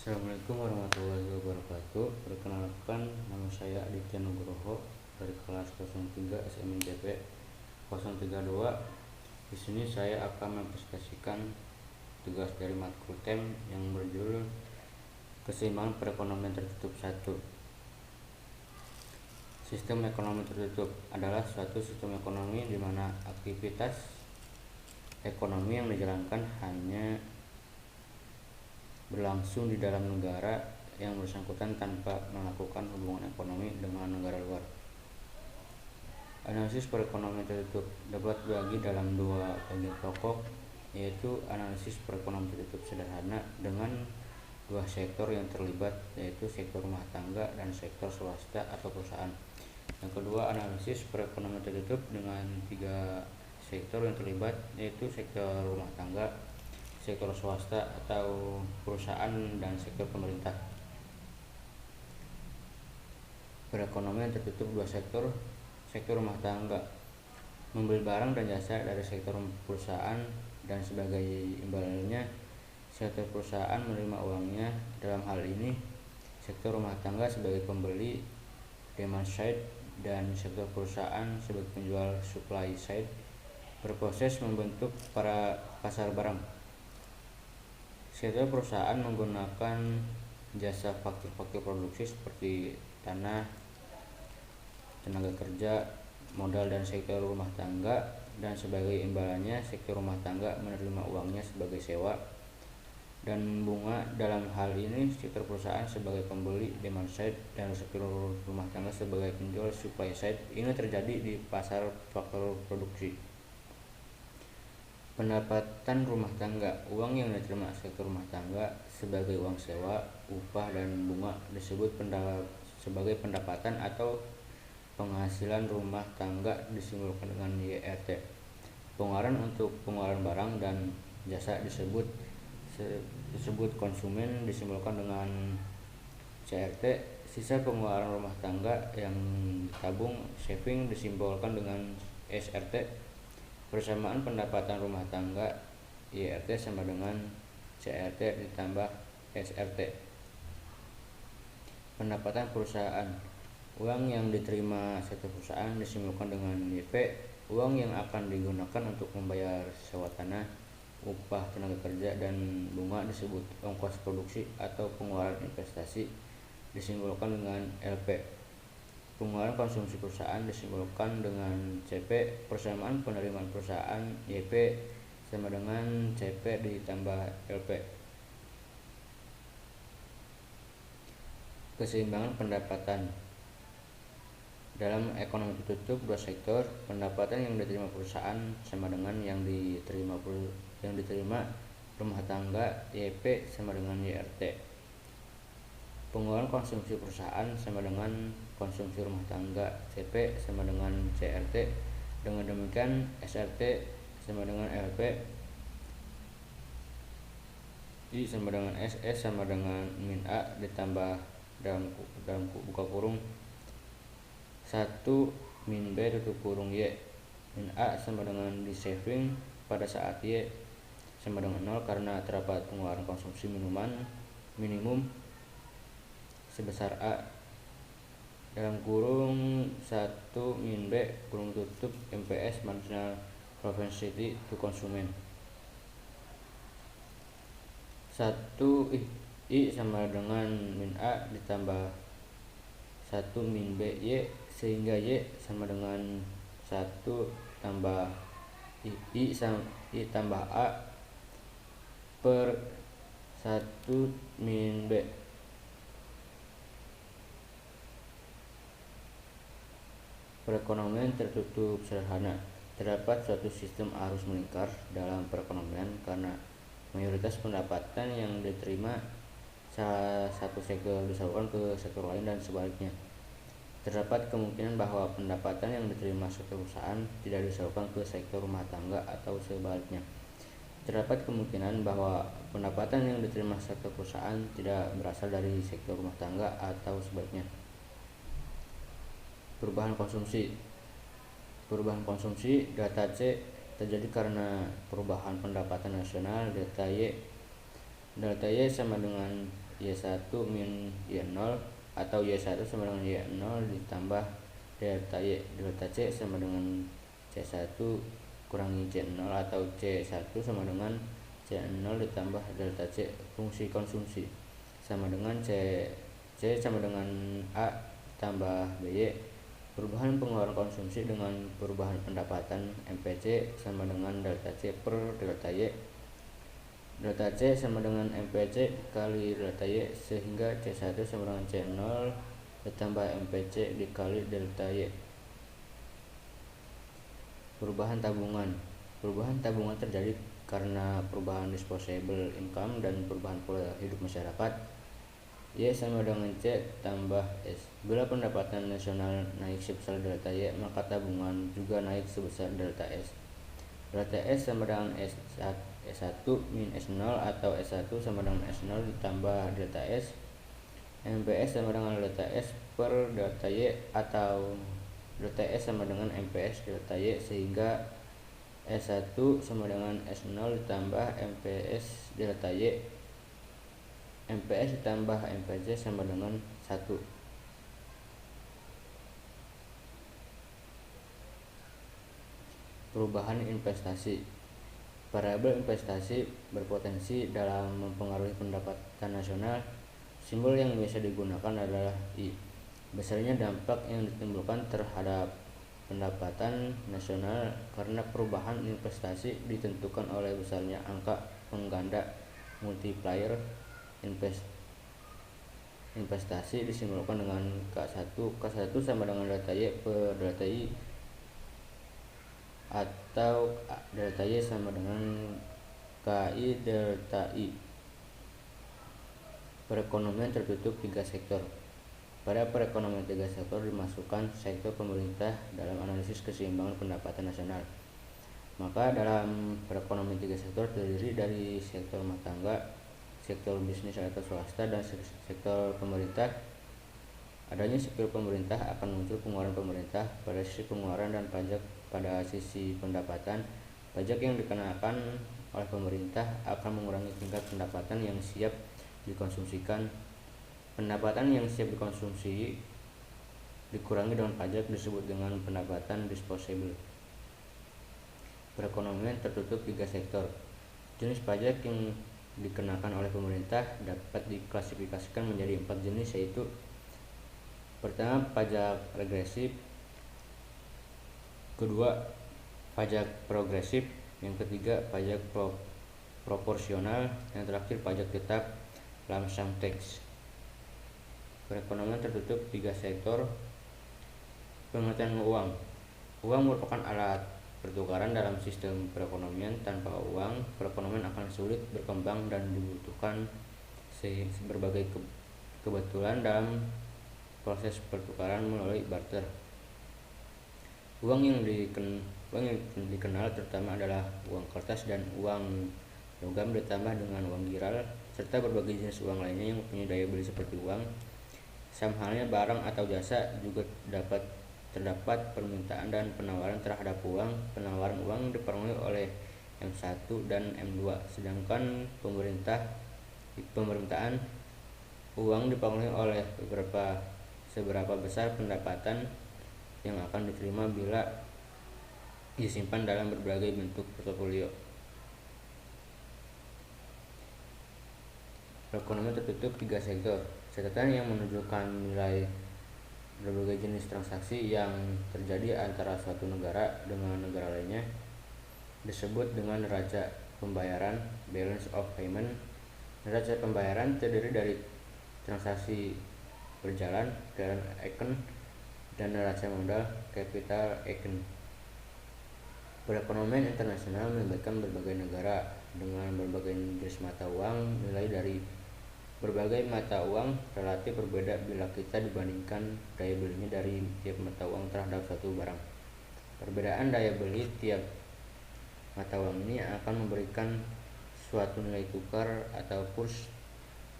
Assalamualaikum warahmatullahi wabarakatuh. Perkenalkan, nama saya Aditya Nugroho dari kelas 03 SMNJP 032. Di sini saya akan mempresentasikan tugas dari matkul TEM yang berjudul Keseimbangan Perekonomian Tertutup 1. Sistem ekonomi tertutup adalah suatu sistem ekonomi di mana aktivitas ekonomi yang dijalankan hanya berlangsung di dalam negara yang bersangkutan tanpa melakukan hubungan ekonomi dengan negara luar. Analisis perekonomian tertutup dapat dibagi dalam dua bagian pokok, yaitu analisis perekonomian tertutup sederhana dengan dua sektor yang terlibat, yaitu sektor rumah tangga dan sektor swasta atau perusahaan. Yang kedua, analisis perekonomian tertutup dengan tiga sektor yang terlibat, yaitu sektor rumah tangga, sektor swasta atau perusahaan, dan sektor pemerintah. Perekonomian tertutup dua sektor. Sektor rumah tangga membeli barang dan jasa dari sektor perusahaan dan sebagai imbalannya sektor perusahaan menerima uangnya. Dalam hal ini sektor rumah tangga sebagai pembeli demand side dan sektor perusahaan sebagai penjual supply side berproses membentuk para pasar barang. Sektor perusahaan menggunakan jasa faktor-faktor produksi seperti tanah, tenaga kerja, modal, dan sektor rumah tangga, dan sebagai imbalannya sektor rumah tangga menerima uangnya sebagai sewa dan bunga. Dalam hal ini sektor perusahaan sebagai pembeli demand side dan sektor rumah tangga sebagai penjual supply side. Ini terjadi di pasar faktor produksi. Pendapatan rumah tangga. Uang yang diterima sektor rumah tangga sebagai uang sewa, upah, dan bunga disebut sebagai pendapatan atau penghasilan rumah tangga, disimbolkan dengan YRT. Pengeluaran untuk pengeluaran barang dan jasa disebut konsumen, disimbolkan dengan CRT. Sisa pengeluaran rumah tangga yang ditabung, saving, disimbolkan dengan SRT. Persamaan pendapatan rumah tangga YRT sama dengan CRT ditambah SRT. Pendapatan perusahaan. Uang yang diterima sektor perusahaan disimbolkan dengan YP. Uang yang akan digunakan untuk membayar sewa tanah, upah tenaga kerja, dan bunga disebut ongkos produksi atau pengeluaran investasi, disimbolkan dengan LP. Pengeluaran konsumsi perusahaan disimbolkan dengan CP. Persamaan penerimaan perusahaan YP sama dengan CP ditambah LP. Keseimbangan pendapatan. Dalam ekonomi tertutup dua sektor, pendapatan yang diterima perusahaan sama dengan yang diterima rumah tangga YP sama dengan YRT. Pengeluaran konsumsi perusahaan sama dengan konsumsi rumah tangga, CP sama dengan CRT. Dengan demikian SRT sama dengan LP, I sama dengan SS sama dengan min A ditambah dalam buka kurung 1 min B tutup kurung Y. Min A sama dengan di saving pada saat Y sama dengan 0 karena terdapat pengeluaran konsumsi minimum sebesar A. Dalam kurung 1 min B kurung tutup MPS marginal propensity to consume. 1 I sama dengan min A ditambah 1 min B Y, sehingga Y sama dengan 1 tambah I tambah A per 1 min B. Perekonomian tertutup sederhana. Terdapat suatu sistem arus melingkar dalam perekonomian karena mayoritas pendapatan yang diterima salah satu sektor disalurkan ke sektor lain dan sebaliknya. Terdapat kemungkinan bahwa pendapatan yang diterima sektor perusahaan tidak disalurkan ke sektor rumah tangga atau sebaliknya. Terdapat kemungkinan bahwa pendapatan yang diterima sektor perusahaan tidak berasal dari sektor rumah tangga atau sebaliknya. Perubahan konsumsi. Data C terjadi karena perubahan pendapatan nasional. Delta Y sama dengan Y1 min Y0 atau Y1 sama dengan Y0 ditambah delta Y. Delta C sama dengan C1 kurangi C0 atau C1 sama dengan C0 ditambah delta C fungsi konsumsi sama dengan C sama dengan A tambah BY. Perubahan pengeluaran konsumsi dengan perubahan pendapatan MPC sama dengan delta C per delta Y. Delta C sama dengan MPC dikali delta Y sehingga C1 sama dengan C0 ditambah MPC dikali delta Y. Perubahan tabungan. Perubahan tabungan terjadi karena perubahan disposable income dan perubahan pola hidup masyarakat. Y sama dengan C tambah S. Bila pendapatan nasional naik sebesar delta Y, maka tabungan juga naik sebesar delta S. Delta S sama dengan S1 min S0 atau S1 sama dengan S0 ditambah delta S. MPS sama dengan delta S per delta Y atau delta S sama dengan MPS delta Y sehingga S1 sama dengan S0 ditambah MPS delta Y. MPS ditambah MPC sama dengan 1. Perubahan investasi. Variabel investasi berpotensi dalam mempengaruhi pendapatan nasional. Simbol yang biasa digunakan adalah I. Besarnya dampak yang ditimbulkan terhadap pendapatan nasional karena perubahan investasi ditentukan oleh besarnya angka pengganda multiplier investasi disimbolkan dengan K1. K1 sama dengan delta Y per delta I atau delta Y sama dengan KI delta I. Perekonomian tertutup 3 sektor. Pada perekonomian 3 sektor dimasukkan sektor pemerintah dalam analisis keseimbangan pendapatan nasional. Maka dalam perekonomian 3 sektor terdiri dari sektor rumah tangga, sektor bisnis atau swasta, dan sektor pemerintah. Adanya sektor pemerintah akan muncul pengeluaran pemerintah pada sisi pengeluaran dan pajak pada sisi pendapatan. Pajak yang dikenakan oleh pemerintah akan mengurangi tingkat pendapatan yang siap dikonsumsikan. Pendapatan yang siap dikonsumsi dikurangi dengan pajak disebut dengan pendapatan disposable. Perekonomian tertutup 3 sektor. Jenis pajak yang dikenakan oleh pemerintah dapat diklasifikasikan menjadi 4 jenis, yaitu pertama pajak regresif, kedua pajak progresif, yang ketiga pajak proporsional, yang terakhir pajak tetap lump sum tax. Perekonomian tertutup 3 sektor. Pengertian uang. Uang merupakan alat pertukaran dalam sistem perekonomian. Tanpa uang, perekonomian akan sulit berkembang dan dibutuhkan berbagai kebetulan dalam proses pertukaran melalui barter. Uang yang dikenal terutama adalah uang kertas dan uang logam ditambah dengan uang giral serta berbagai jenis uang lainnya yang mempunyai daya beli seperti uang. Sama halnya barang atau jasa juga terdapat permintaan dan penawaran terhadap uang. Penawaran uang dipengaruhi oleh M1 dan M2, sedangkan pemerintahan uang dipengaruhi oleh seberapa besar pendapatan yang akan diterima bila disimpan dalam berbagai bentuk portofolio. Perekonomian tertutup 3 sektor. Catatan yang menunjukkan nilai berbagai jenis transaksi yang terjadi antara suatu negara dengan negara lainnya disebut dengan neraca pembayaran, balance of payment. Neraca pembayaran terdiri dari transaksi berjalan, current account, dan neraca modal, capital account. Perekonomian internasional melibatkan berbagai negara dengan berbagai jenis mata uang. Nilai dari berbagai mata uang relatif berbeda bila kita dibandingkan daya belinya dari tiap mata uang terhadap suatu barang. Perbedaan daya beli tiap mata uang ini akan memberikan suatu nilai tukar atau kurs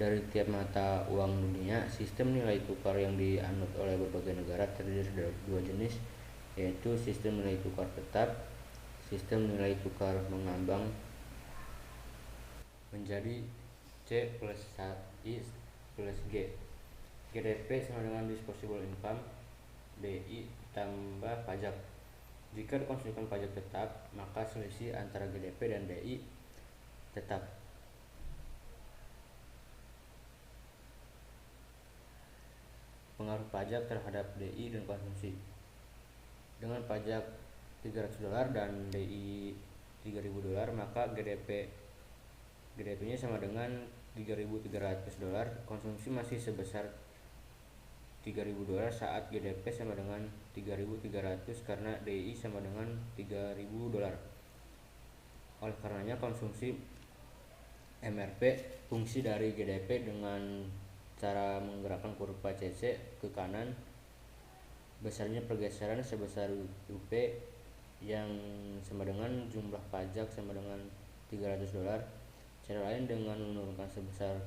dari tiap mata uang dunia. Sistem nilai tukar yang dianut oleh berbagai negara terdiri dari 2 jenis, yaitu sistem nilai tukar tetap, sistem nilai tukar mengambang. Menjadi C plus I plus G. GDP sama dengan disposable income, DI tambah pajak. Jika dikonsumsikan pajak tetap, maka selisih antara GDP dan DI tetap. Pengaruh pajak terhadap DI dan konsumsi. Dengan pajak $300 dan DI $3.000, maka GDP-nya sama dengan $3.300. Konsumsi masih sebesar $3.000 saat GDP sama dengan $3.300 karena DI sama dengan $3.000. Oleh karenanya konsumsi MRP fungsi dari GDP dengan cara menggerakkan kurva CC ke kanan. Besarnya pergeseran sebesar UP yang sama dengan jumlah pajak sama dengan $300. Cara lain dengan menurunkan sebesar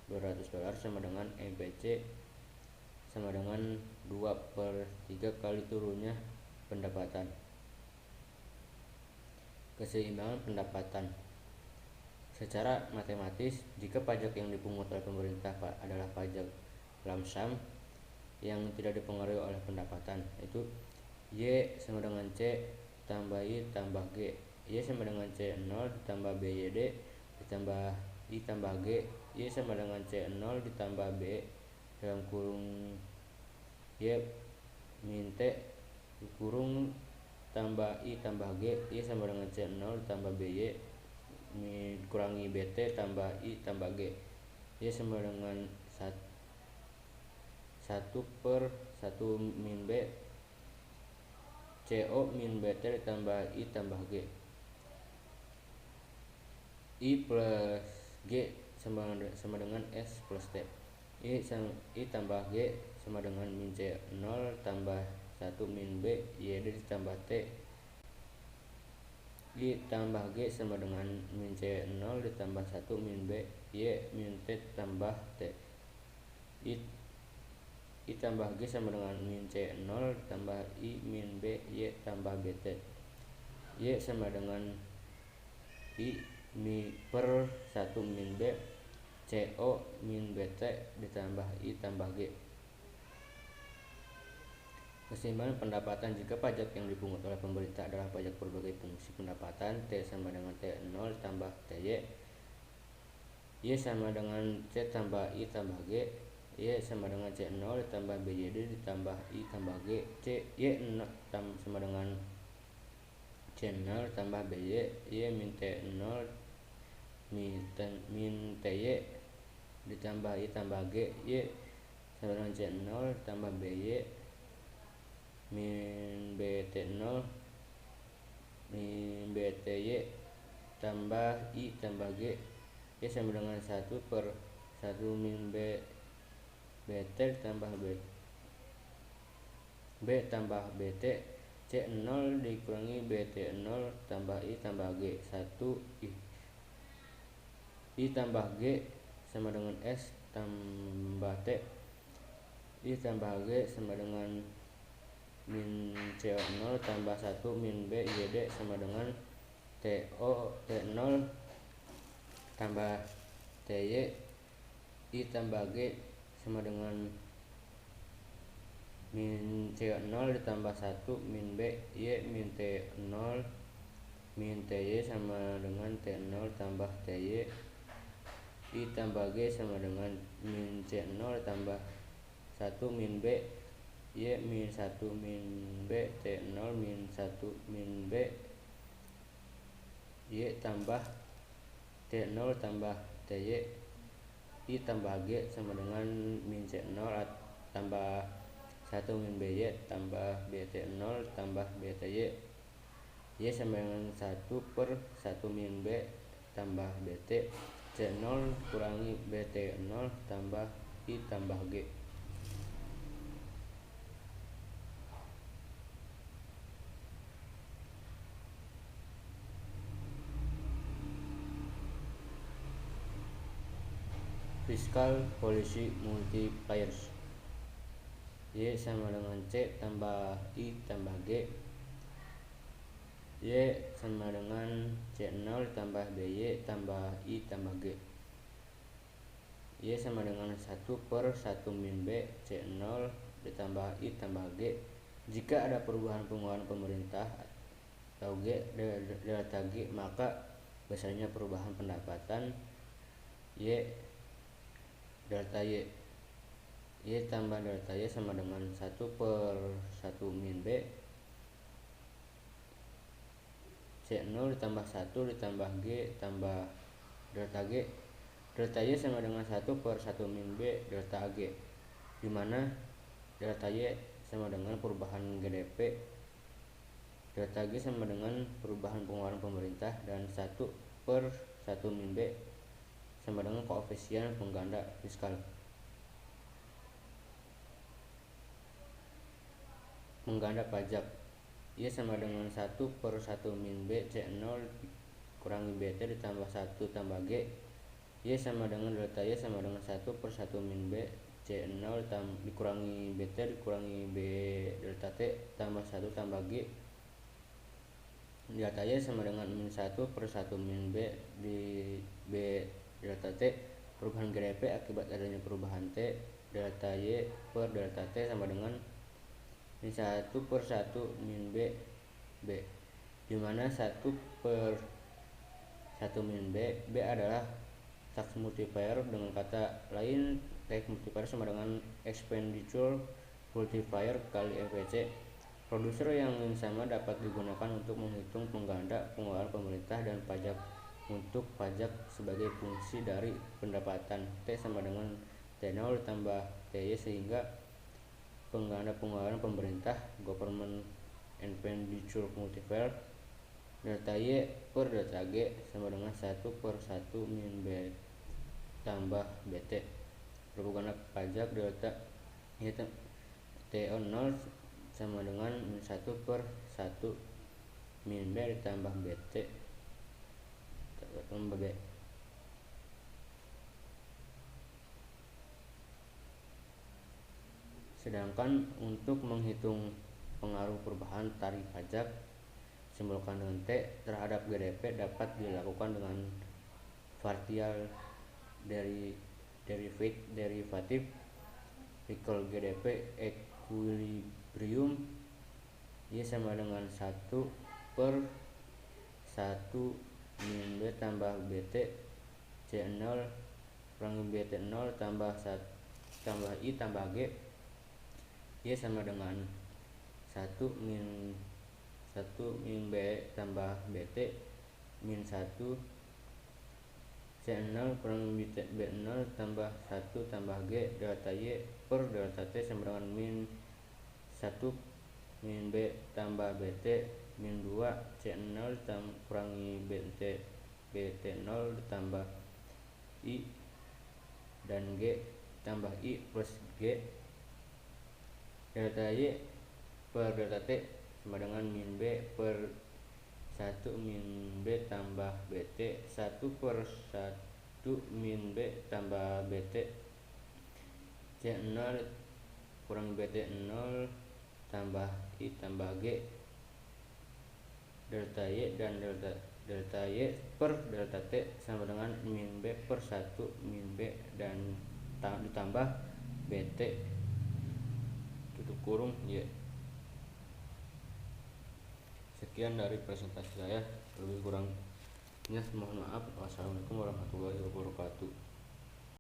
$200 sama dengan MPC sama dengan 2/3 kali turunnya pendapatan. Keseimbangan pendapatan. Secara matematis, jika pajak yang dipungut oleh pemerintah adalah pajak lump sum yang tidak dipengaruhi oleh pendapatan, itu Y sama dengan C tambah I tambah G. Y sama dengan C0 ditambah BYD ditambah I tambah G. Y sama dengan C0 ditambah B dalam kurung Y min T kurung tambah I tambah G. Y sama dengan C0 ditambah BY kurangi BT tambah I tambah G. Y sama dengan 1/1 min B CO min BT ditambah I tambah G. I plus G sama dengan S plus T. I tambah G sama dengan min C0 tambah 1 min B YD ditambah T. I tambah G sama dengan min C0 ditambah 1 min B Y min T tambah T. I tambah G sama dengan min C0 tambah I min B Y tambah BT. Y sama dengan I per 1 min B CO min BT ditambah I tambah G. Keseimbangan pendapatan. Jika pajak yang dipungut oleh pemerintah adalah pajak berbagai fungsi pendapatan, T sama dengan T0 tambah TY. Y sama dengan C tambah I tambah G. Y sama dengan C0 ditambah BYD ditambah I tambah G. Y sama dengan C0 tambah BY. Y min T0 min TY ditambah I tambah G. Y sama dengan C0 ditambah BY min BT0 min BTY tambah I tambah G. Y sama dengan 1/1 min BT tambah B tambah BT. C0 dikurangi BT0 tambah I tambah G. 1 I tambah G sama dengan S tambah T. I tambah G sama dengan min CO0 tambah 1 min B YD sama dengan T0 tambah TY. I tambah G sama dengan min C0 ditambah 1 min B Y min T0 min TY sama dengan T0 tambah TY. I tambah G sama dengan min C0 tambah 1 min B Y min 1 min B T0 min 1 min B Y tambah T0 tambah TY. I tambah G sama dengan min C0 tambah 1 min BY tambah BT0 tambah BTY. Y sama dengan 1/1 min B tambah BT. C0 kurangi BT0 tambah I tambah G. Fiscal policy multipliers. Y sama dengan C tambah I tambah G. Y sama dengan C0 tambah BY tambah I tambah G. Y sama dengan 1/1 min B C0 ditambah I tambah G. Jika ada perubahan pengeluaran pemerintah atau G delta G, maka besarnya perubahan pendapatan Y delta Y. Y tambah delta Y sama dengan 1/1 min B C0 ditambah 1 ditambah G tambah delta G. Delta Y sama dengan 1/1 min B delta G, dimana delta Y sama dengan perubahan GDP, delta G sama dengan perubahan pengeluaran pemerintah, dan 1/1 min B sama dengan koefisien pengganda fiskal. Pengganda pajak Y sama dengan 1/1 min B C0 kurangi BT ditambah 1 tambah G. Y sama dengan delta Y sama dengan 1/1 min B C0 dikurangi BT dikurangi B delta T tambah 1 tambah G. Delta Y sama dengan min 1/1 min B di B delta T. Perubahan GDP akibat adanya perubahan T delta Y per delta T sama dengan min 1/1 min B dimana 1/1 min B adalah tax multiplier. Dengan kata lain, tax multiplier sama dengan expenditure multiplier kali FPC. Produser yang sama dapat digunakan untuk menghitung pengganda pengeluaran pemerintah dan pajak untuk pajak sebagai fungsi dari pendapatan. T sama dengan T0 tambah TY, sehingga pengganda pengeluaran pemerintah government expenditure multiplier delta Y per delta G sama dengan 1/1 min B tambah BT. Pengganda pajak delta Y TO0 sama dengan min 1/1 min B ditambah BT tambah B. Sedangkan untuk menghitung pengaruh perubahan tarif pajak simbolkan dengan T terhadap GDP dapat dilakukan dengan partial derivatif recall GDP equilibrium. Y sama dengan 1/1 min B tambah BT C0 kurangi BT0 tambah I tambah G. Y sama dengan 1 min B tambah BT min 1 C0 kurangi B0 tambah 1 tambah G delta Y per delta T sama dengan min 1 min B tambah BT min 2 C0 kurangi BT0 tambah I dan G tambah I plus G. Delta Y per delta T sama dengan min B per 1 min B tambah BT 1/1 min B tambah BT C0 kurang BT0 tambah I tambah G delta Y, dan delta Y per delta T sama dengan min B per 1 min B dan ditambah BT tutup kurung Y. Sekian dari presentasi saya, lebih kurangnya mohon maaf. Wassalamualaikum warahmatullahi wabarakatuh.